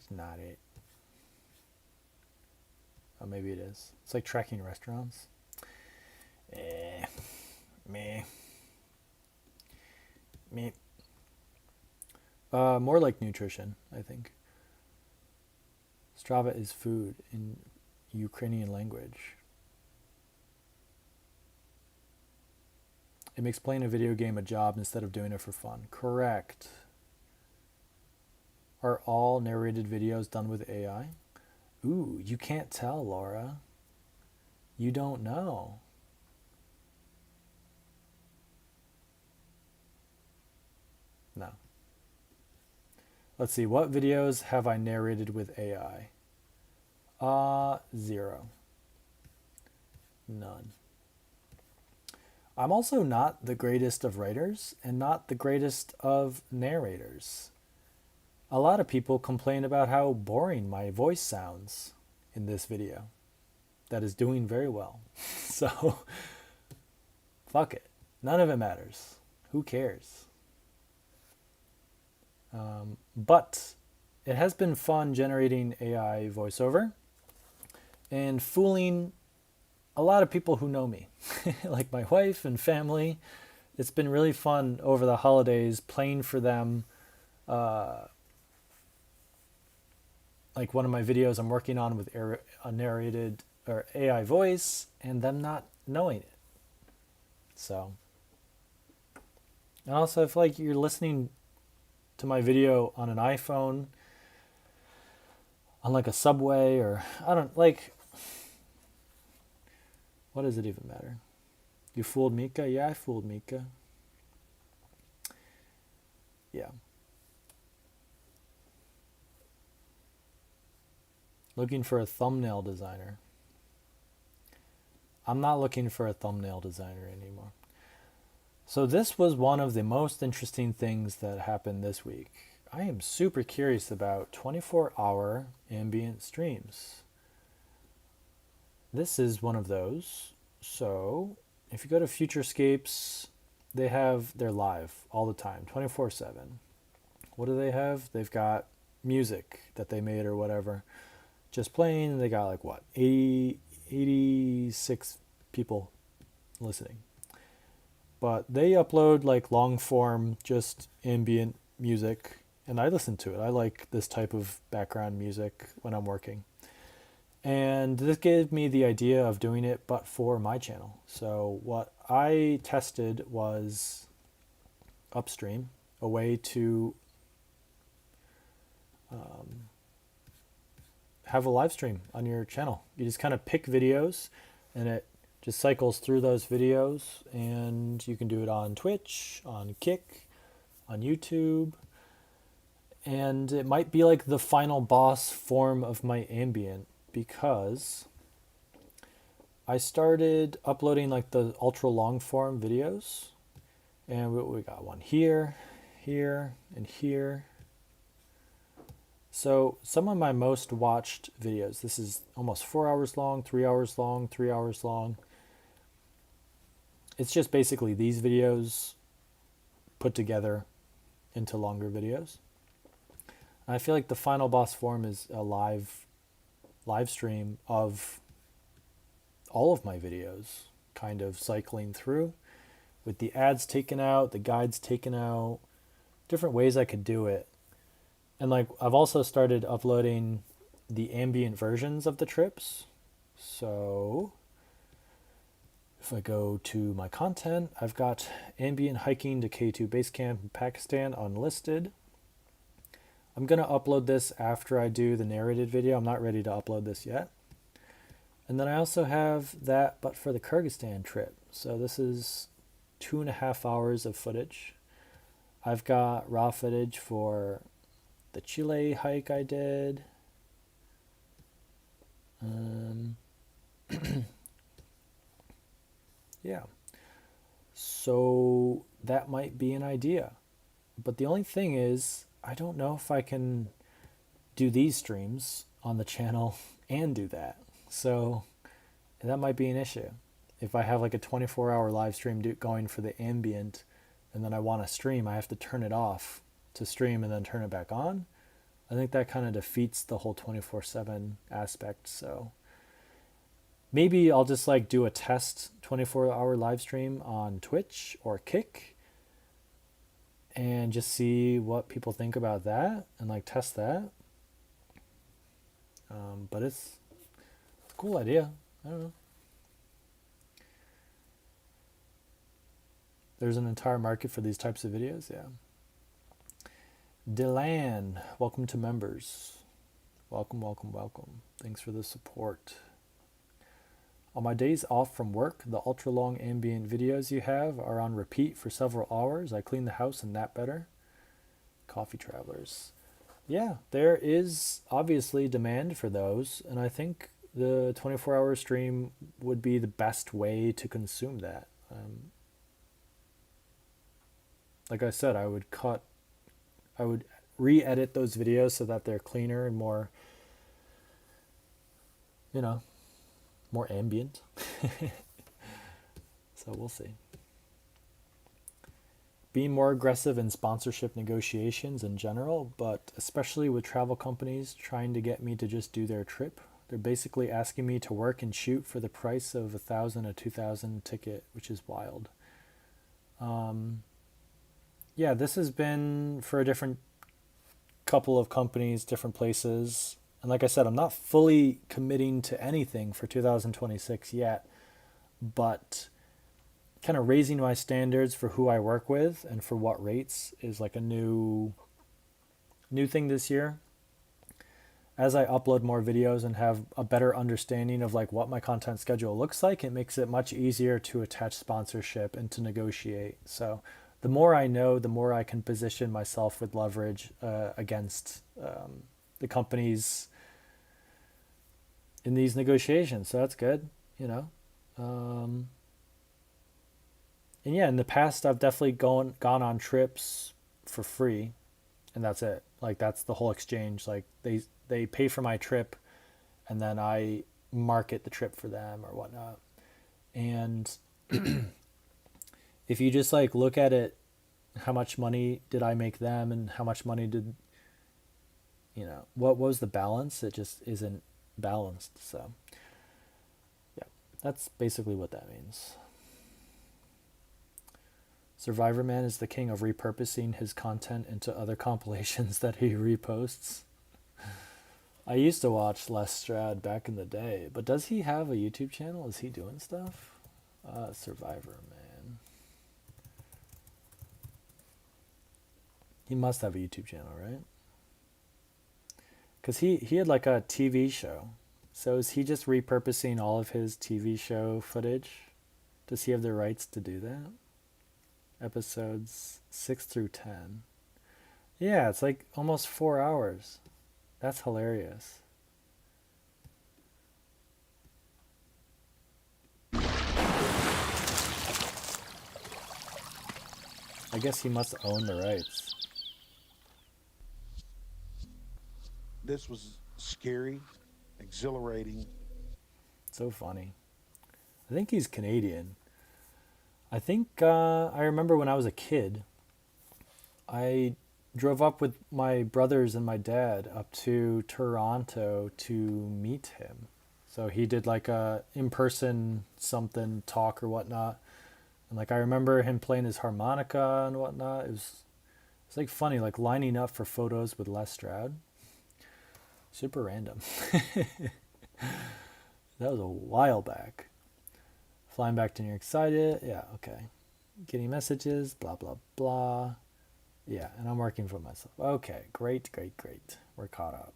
not it. Oh, maybe it is. It's like tracking restaurants. Meh. More like nutrition, I think. Strava is food in Ukrainian language. It makes playing a video game a job instead of doing it for fun. Correct. Are all narrated videos done with AI? Ooh, you can't tell, Laura. You don't know. No. Let's see, what videos have I narrated with AI? 0. None. I'm also not the greatest of writers and not the greatest of narrators. A lot of people complain about how boring my voice sounds in this video. That is doing very well. So, fuck it. None of it matters. Who cares? But it has been fun generating AI voiceover and fooling a lot of people who know me, like my wife and family. It's been really fun over the holidays playing for them. Like one of my videos I'm working on with a narrated or AI voice and them not knowing it. So, and also if like you're listening to my video on an iPhone, on like a subway, or I don't like, what does it even matter? You fooled Mika? Yeah, I fooled Mika. Yeah. Looking for a thumbnail designer. I'm not looking for a thumbnail designer anymore. So this was one of the most interesting things that happened this week. I am super curious about 24-hour ambient streams. This is one of those. So if you go to Futurescapes, they're live all the time, 24/7. What do they have? They've got music that they made or whatever, just playing, and they got like what, 86 people listening. But they upload like long form, just ambient music, and I listen to it. I like this type of background music when I'm working. And this gave me the idea of doing it, but for my channel. So what I tested was Upstream, a way to have a live stream on your channel. You just kind of pick videos and it just cycles through those videos, and you can do it on Twitch, on Kick, on YouTube. And it might be like the final boss form of my ambient, because I started uploading like the ultra long form videos, and we got one here, here, and here. So some of my most watched videos, this is almost 4 hours long, 3 hours long, 3 hours long. It's just basically these videos put together into longer videos. And I feel like the final boss form is a live stream of all of my videos, kind of cycling through with the ads taken out, the guides taken out, different ways I could do it. And like I've also started uploading the ambient versions of the trips. So if I go to my content, I've got ambient hiking to K2 base camp in Pakistan unlisted. I'm going to upload this after I do the narrated video. I'm not ready to upload this yet. And then I also have that, but for the Kyrgyzstan trip. So this is 2.5 hours of footage. I've got raw footage for the Chile hike I did. Yeah. So that might be an idea. But the only thing is, I don't know if I can do these streams on the channel and do that. So that might be an issue. If I have like a 24-hour live stream going for the ambient, and then I want to stream, I have to turn it off to stream and then turn it back on. I think that kind of defeats the whole 24/7 aspect. So maybe I'll just like do a test 24-hour live stream on Twitch or Kick and just see what people think about that and like test that. But it's a cool idea. I don't know. There's an entire market for these types of videos. Yeah. Delan, welcome to members. Welcome, welcome, welcome. Thanks for the support. On my days off from work, the ultra long ambient videos you have are on repeat for several hours. I clean the house and nap better. Coffee travelers. Yeah, there is obviously demand for those, and I think the 24-hour stream would be the best way to consume that. Like I said, I would re-edit those videos so that they're cleaner and more, more ambient. So we'll see. Being more aggressive in sponsorship negotiations in general, but especially with travel companies trying to get me to just do their trip. They're basically asking me to work and shoot for the price of $1,000 or $2,000 ticket, which is wild. Yeah, this has been for a different couple of companies, different places. And like I said, I'm not fully committing to anything for 2026 yet, but kind of raising my standards for who I work with and for what rates is like a new thing this year. As I upload more videos and have a better understanding of like what my content schedule looks like, it makes it much easier to attach sponsorship and to negotiate. So the more I know, the more I can position myself with leverage against the companies in these negotiations. So that's good, And yeah, in the past, I've definitely gone on trips for free, and that's it. Like that's the whole exchange. Like they pay for my trip, and then I market the trip for them or whatnot. And if you just like look at it, how much money did I make them, and how much money did, what was the balance? It just isn't balanced. So yeah, that's basically what that means. Survivor Man is the king of repurposing his content into other compilations that he reposts. I used to watch Les Stroud back in the day, but does he have a YouTube channel? Is he doing stuff? Survivor, man. He must have a YouTube channel, right? Because he had like a TV show. So is he just repurposing all of his TV show footage? Does he have the rights to do that? Episodes 6 through 10. Yeah, it's like almost 4 hours. That's hilarious. I guess he must own the rights. This was scary, exhilarating. So funny. I think he's Canadian. I think I remember when I was a kid, I drove up with my brothers and my dad up to Toronto to meet him. So he did like a in-person something talk or whatnot. And like I remember him playing his harmonica and whatnot. It's like funny, like lining up for photos with Les Stroud. Super random. That was a while back. Flying back to New York City. Yeah, okay. Getting messages, blah, blah, blah. Yeah, and I'm working for myself. Okay, great, great, great. We're caught up.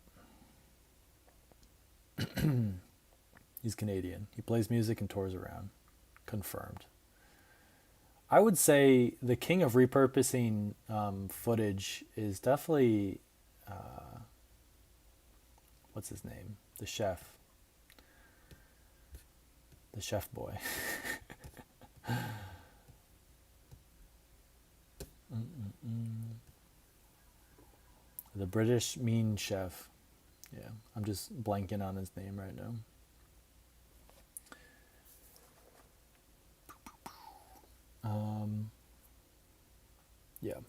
He's Canadian. He plays music and tours around. Confirmed. I would say the king of repurposing footage is definitely, what's his name? The chef. The chef boy. The British mean chef. Yeah, I'm just blanking on his name right now. Yeah.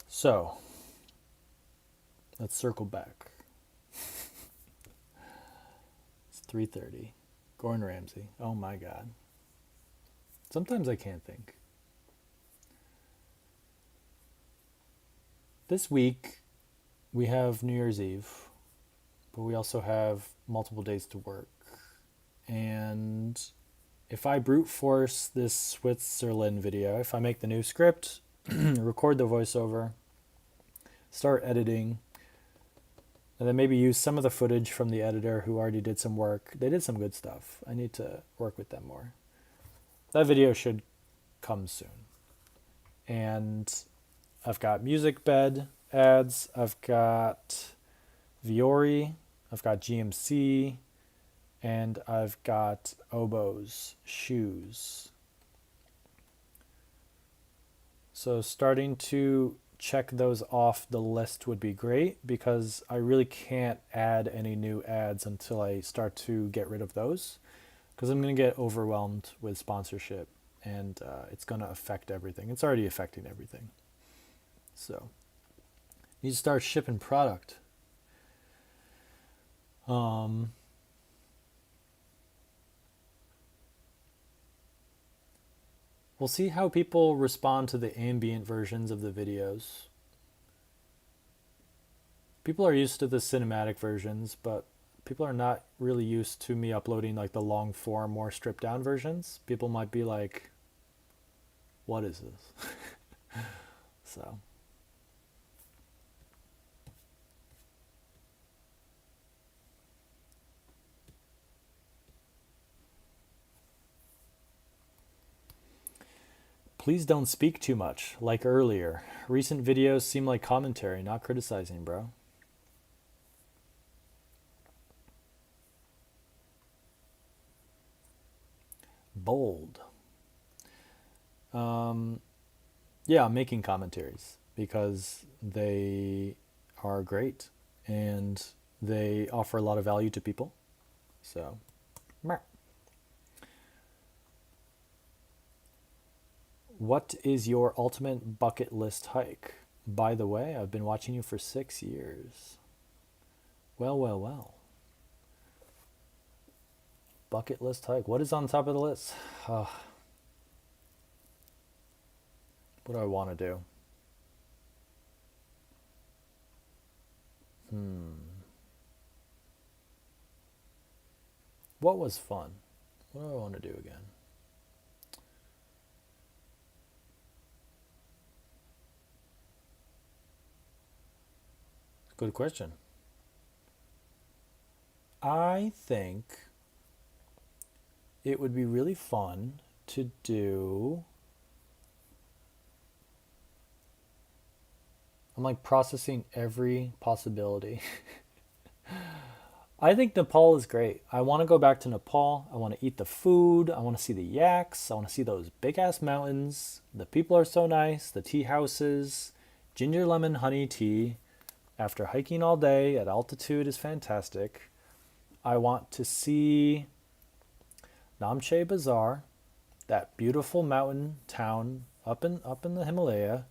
So, let's circle back. It's 3:30. Gordon Ramsay. Oh my God. Sometimes I can't think. This week, we have New Year's Eve, but we also have multiple days to work. And if I brute force this Switzerland video, if I make the new script, record the voiceover, start editing, and then maybe use some of the footage from the editor who already did some work. They did some good stuff. I need to work with them more. That video should come soon. And I've got music bed ads, I've got Viore, I've got GMC, and I've got oboes, shoes. So starting to check those off the list would be great because I really can't add any new ads until I start to get rid of those because I'm going to get overwhelmed with sponsorship and it's going to affect everything. It's already affecting everything. So, need to start shipping product. We'll see how people respond to the ambient versions of the videos. People are used to the cinematic versions, but people are not really used to me uploading like the long form, more stripped down versions. People might be like, what is this? So. Please don't speak too much, like earlier. Recent videos seem like commentary, not criticizing, bro. Bold. Yeah, I'm making commentaries because they are great and they offer a lot of value to people. So, meh. What is your ultimate bucket list hike? By the way, I've been watching you for 6 years. Well, well, well. Bucket list hike. What is on top of the list? What do I want to do? What was fun? What do I want to do again? Good question. I think it would be really fun to do. I'm like processing every possibility. I think Nepal is great. I want to go back to Nepal. I want to eat the food. I want to see the yaks. I want to see those big ass mountains. The people are so nice. The tea houses, ginger lemon honey tea after hiking all day at altitude is fantastic. I want to see Namche Bazaar, that beautiful mountain town up in the Himalaya.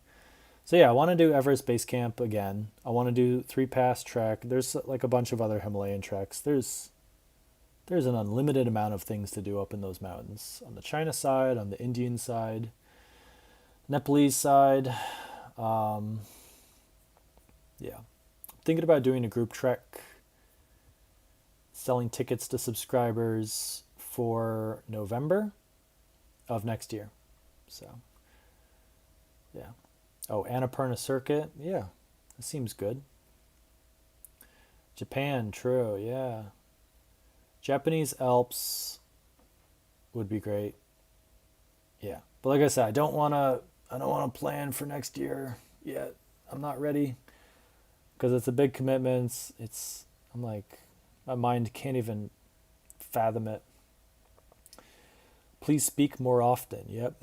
So yeah, I want to do Everest Base Camp again. I want to do Three Pass Trek. There's like a bunch of other Himalayan treks. There's an unlimited amount of things to do up in those mountains. On the China side, on the Indian side, Nepalese side. Yeah. Thinking about doing a group trek, selling tickets to subscribers for November of next year. So, yeah. Oh, Annapurna Circuit. Yeah, that seems good. Japan, true, yeah. Japanese Alps would be great. Yeah. But like I said, I don't wanna plan for next year yet. I'm not ready. Because it's a big commitment. I'm like, my mind can't even fathom it. Please speak more often. Yep.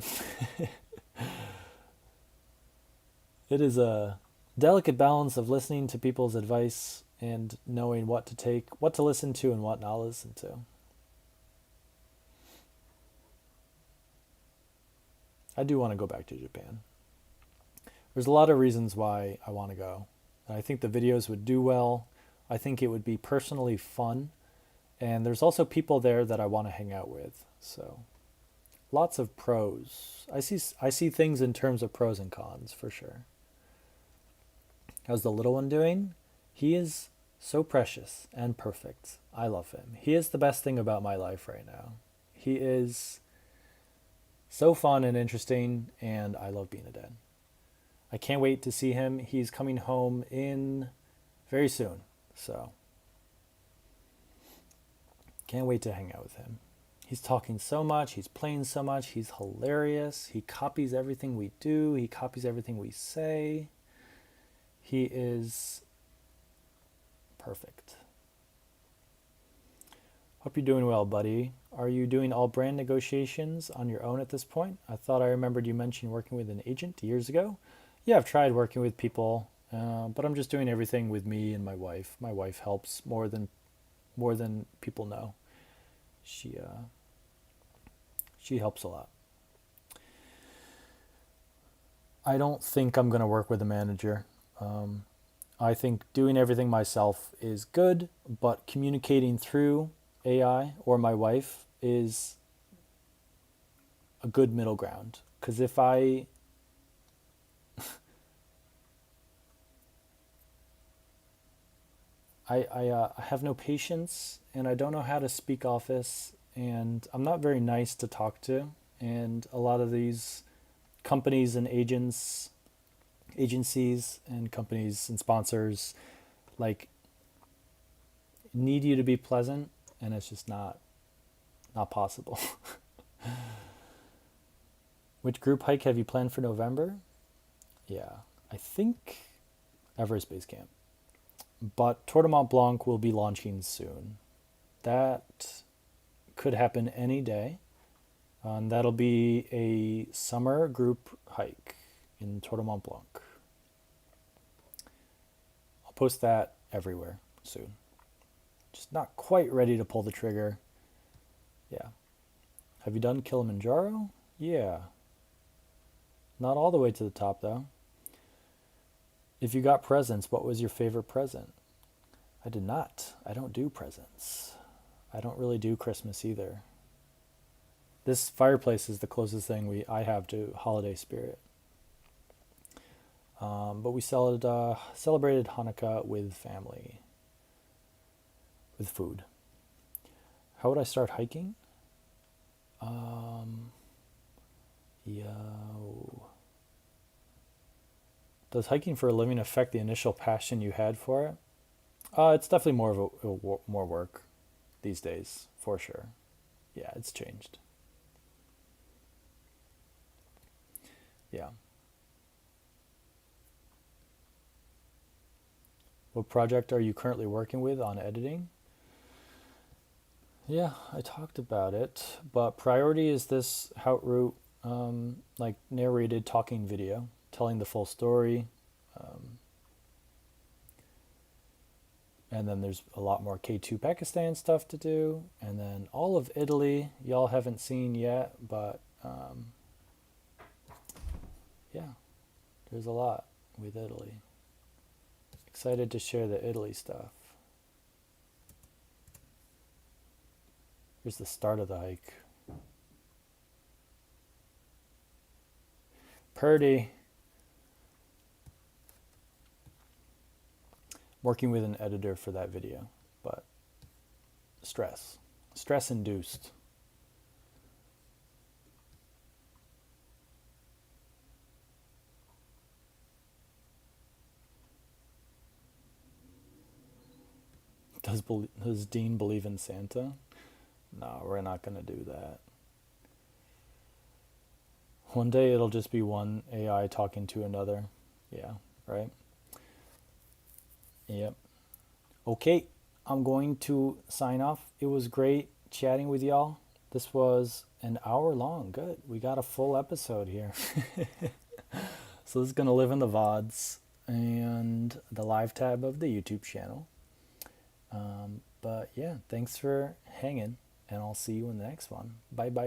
It is a delicate balance of listening to people's advice and knowing what to listen to and what not listen to. I do want to go back to Japan. There's a lot of reasons why I want to go. I think the videos would do well. I think it would be personally fun. And there's also people there that I want to hang out with. So lots of pros. I see things in terms of pros and cons for sure. How's the little one doing? He is so precious and perfect. I love him. He is the best thing about my life right now. He is so fun and interesting, and I love being a dad. I can't wait to see him. He's coming home in very soon, so can't wait to hang out with him. He's talking so much. He's playing so much. He's hilarious. He copies everything we do. He copies everything we say. He is perfect. Hope you're doing well, buddy. Are you doing all brand negotiations on your own at this point? I thought I remembered you mentioned working with an agent years ago. Yeah, I've tried working with people, but I'm just doing everything with me and my wife. My wife helps more than people know. She helps a lot. I don't think I'm going to work with a manager. I think doing everything myself is good, but communicating through AI or my wife is a good middle ground. Because if I have no patience and I don't know how to speak office and I'm not very nice to talk to, and a lot of these companies and agencies and companies and sponsors like need you to be pleasant, and it's just not possible. Which group hike have you planned for November? Yeah, I think Everest Base Camp. But Tour de Mont Blanc will be launching soon. That could happen any day. And that'll be a summer group hike in Tour de Mont Blanc. I'll post that everywhere soon. Just not quite ready to pull the trigger. Yeah. Have you done Kilimanjaro? Yeah. Not all the way to the top, though. If you got presents, what was your favorite present? I did not. I don't do presents. I don't really do Christmas either. This fireplace is the closest thing I have to holiday spirit. But we celebrated Hanukkah with family. with food. How would I start hiking? Yo. Does hiking for a living affect the initial passion you had for it? It's definitely more of more work these days, for sure. Yeah, it's changed. Yeah. What project are you currently working with on editing? Yeah, I talked about it, but priority is this Haute Route, like narrated talking video, telling the full story. And then there's a lot more K2 Pakistan stuff to do. And then all of Italy, y'all haven't seen yet, but yeah, there's a lot with Italy. Excited to share the Italy stuff. Here's the start of the hike. Purdy. Working with an editor for that video, but stress induced. Does Dean believe in Santa? No, we're not going to do that. One day it'll just be one AI talking to another. Yeah, right? Yep. Okay, I'm going to sign off. It was great chatting with y'all. This was an hour long. Good. We got a full episode here. So this is going to live in the VODs and the live tab of the YouTube channel. But yeah, thanks for hanging, and I'll see you in the next one. Bye bye.